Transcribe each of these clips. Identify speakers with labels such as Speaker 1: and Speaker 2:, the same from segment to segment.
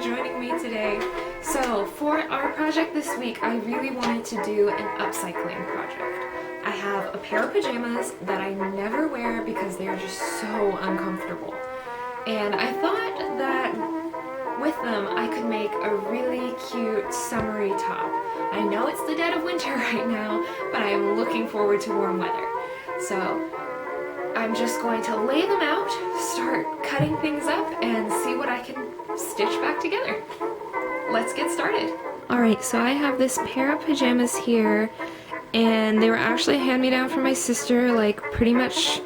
Speaker 1: joining me today. So for our project this week, I really wanted to do an upcycling project. I have a pair of pajamas that I never wear because they are just so uncomfortable. And I thought that with them I could make a really cute summery top. I know it's the dead of winter right now, but I am looking forward to warm weather. So I'm just going to lay them out, start cutting things up, and see what I can stitch back together. Let's get started. Alright, so I have this pair of pajamas here, and they were actually hand-me-down from my sister, like pretty much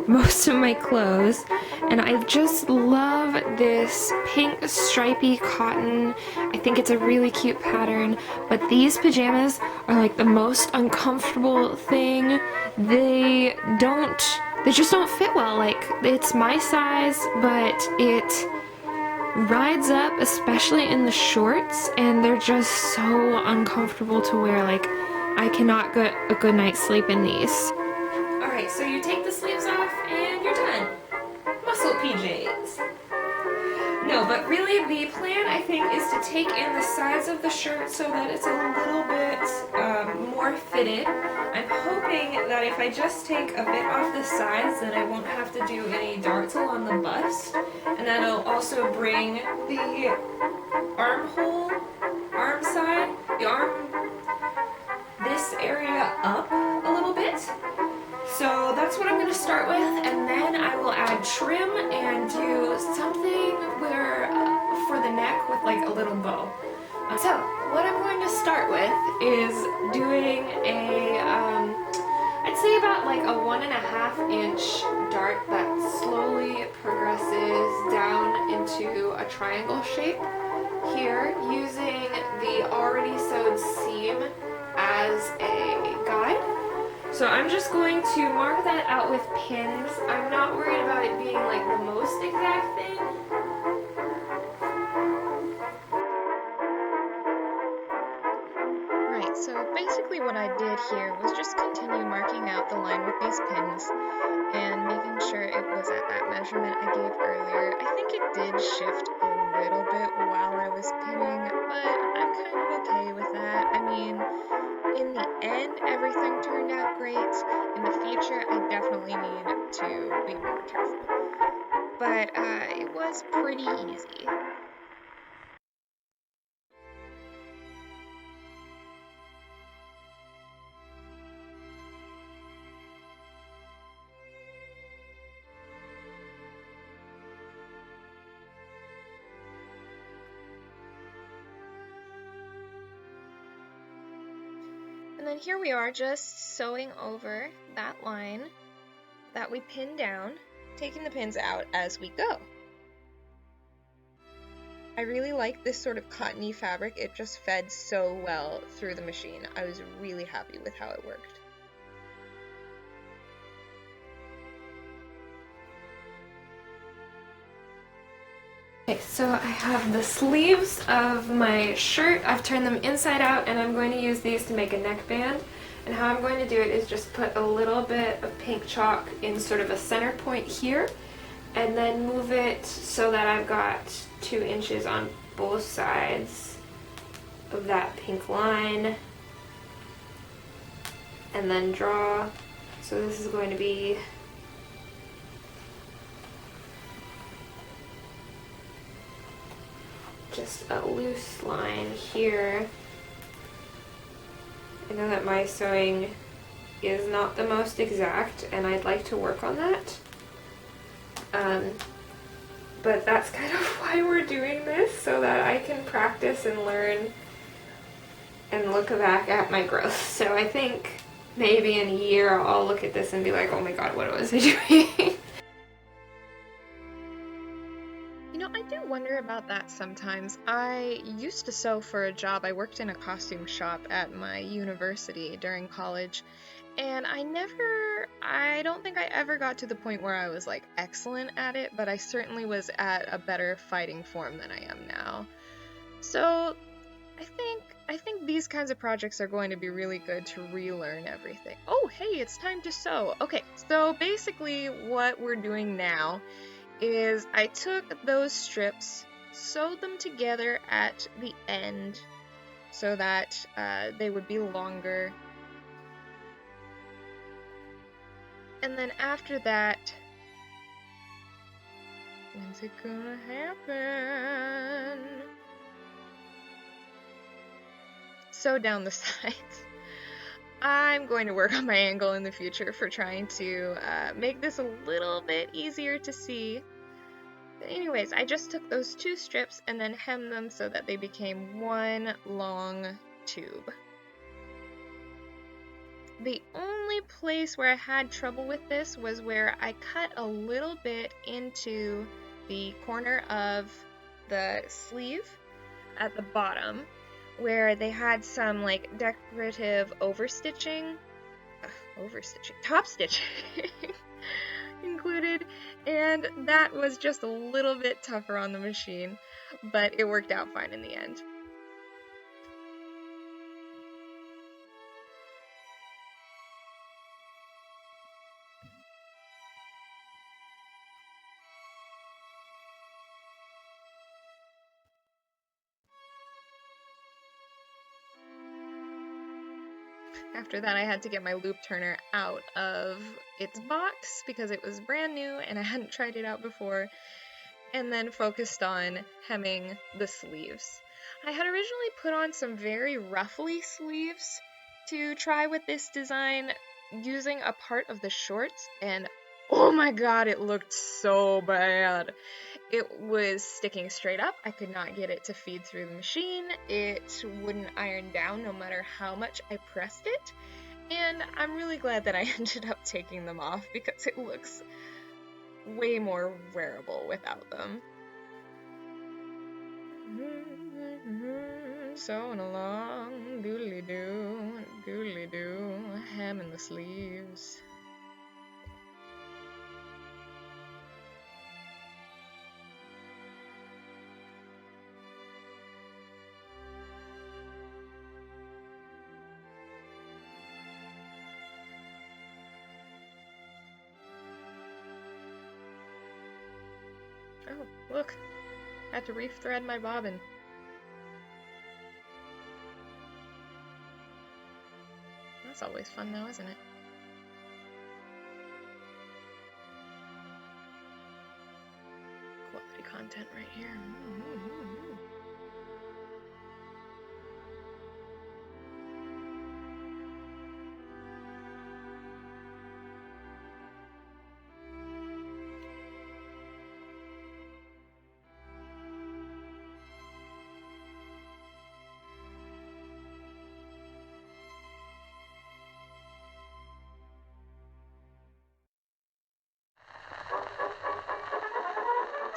Speaker 1: most of my clothes. And I just love this pink stripy cotton. I think it's a really cute pattern, but these pajamas are like the most uncomfortable thing. They just don't fit well. Like, it's my size, but it rides up, especially in the shorts, and they're just so uncomfortable to wear. Like, I cannot get a good night's sleep in these. Alright, so you take the sleeves off and you're done. Muscle PJs. No, but really the plan, I think, is to take in the sides of the shirt so that it's a little bit more fitted. I'm hoping that if I just take a bit off the sides, then I won't have to do any dartsel on the bust. And that'll also bring the this area up a little bit. So that's what I'm going to start with, and then I will add trim and do something where for the neck with like a little bow. So what I'm going to start with is doing I'd say about like a 1.5 inch dart that slowly progresses down into a triangle shape here, using the already sewed seam as a guide. So I'm just going to mark that out with pins. I'm not worried about it being like the most exact thing.
Speaker 2: Right, so basically what I did here was just continue marking out the line with these pins and making sure it was at that measurement I gave earlier. I think it did shift a little bit while I was pinning, but I'm kind of okay with that. I mean, in the end, everything turned out great. In the future, I definitely need to be more careful. But it was pretty easy. And then here we are, just sewing over that line that we pinned down, taking the pins out as we go. I really like this sort of cottony fabric. It just fed so well through the machine. I was really happy with how it worked.
Speaker 1: Okay, so I have the sleeves of my shirt. I've turned them inside out, and I'm going to use these to make a neckband. And how I'm going to do it is just put a little bit of pink chalk in sort of a center point here, and then move it so that I've got 2 inches on both sides of that pink line, and then draw. So this is going to be just a loose line here. I know that my sewing is not the most exact, and I'd like to work on that. But that's kind of why we're doing this, so that I can practice and learn and look back at my growth. So I think maybe in a year I'll look at this and be like, oh my god, what was I doing?
Speaker 2: I do wonder about that sometimes. I used to sew for a job. I worked in a costume shop at my university during college, and I don't think I ever got to the point where I was like excellent at it, but I certainly was at a better fighting form than I am now. So I think these kinds of projects are going to be really good to relearn everything. Oh, hey, it's time to sew. Okay, so basically what we're doing now is I took those strips sewed them together at the end so that they would be longer. And then after that, when's it gonna happen? Sew down the sides. I'm going to work on my angle in the future for trying to make this a little bit easier to see. But anyways, I just took those 2 strips and then hemmed them so that they became one long tube. The only place where I had trouble with this was where I cut a little bit into the corner of the sleeve at the bottom, where they had some like decorative top stitching included, and that was just a little bit tougher on the machine, but it worked out fine in the end. After that, I had to get my loop turner out of its box because it was brand new and I hadn't tried it out before, and then focused on hemming the sleeves. I had originally put on some very ruffly sleeves to try with this design using a part of the shorts, and oh my god, it looked so bad. It was sticking straight up. I could not get it to feed through the machine. It wouldn't iron down no matter how much I pressed it. And I'm really glad that I ended up taking them off because it looks way more wearable without them. Sewing along, doodly-doo, hemming the sleeves. Oh, look! I had to re-thread my bobbin. That's always fun though, isn't it? Quality content right here.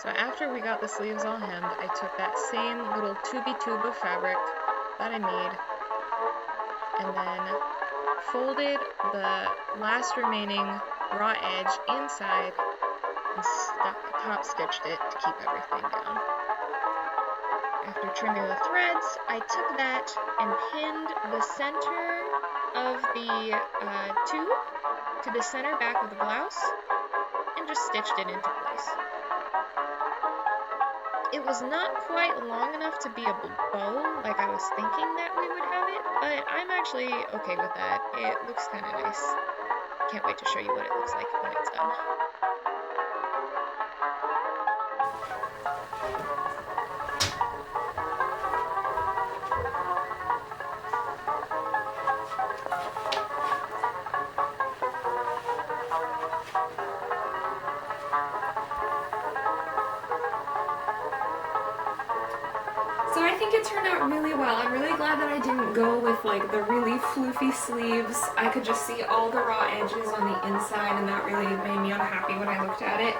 Speaker 2: So after we got the sleeves all hemmed, I took that same little tube of fabric that I made and then folded the last remaining raw edge inside and top stitched it to keep everything down. After trimming the threads, I took that and pinned the center of the tube to the center back of the blouse and just stitched it into place. It was not quite long enough to be a bow like I was thinking that we would have it, but I'm actually okay with that. It looks kind of nice. Can't wait to show you what it looks like when it's done.
Speaker 1: So I think it turned out really well. I'm really glad that I didn't go with like the really floofy sleeves. I could just see all the raw edges on the inside, and that really made me unhappy when I looked at it.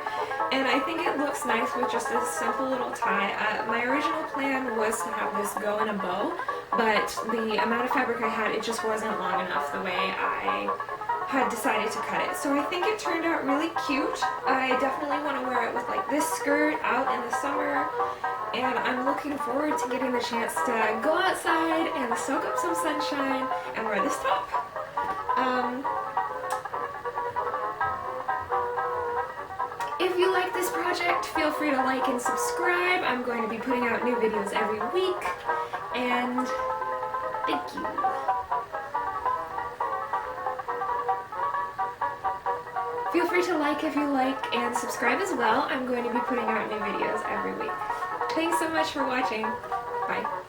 Speaker 1: And I think it looks nice with just a simple little tie. My original plan was to have this go in a bow, but the amount of fabric I had, it just wasn't long enough the way I had decided to cut it. So I think it turned out really cute. I definitely want to wear it with like this skirt out in the summer, and I'm looking forward to getting the chance to go outside and soak up some sunshine and wear this top. If you like this project, feel free to like and subscribe. I'm going to be putting out new videos every week. And thank you. Feel free to like if you like and subscribe as well. I'm going to be putting out new videos every week. Thanks so much for watching. Bye.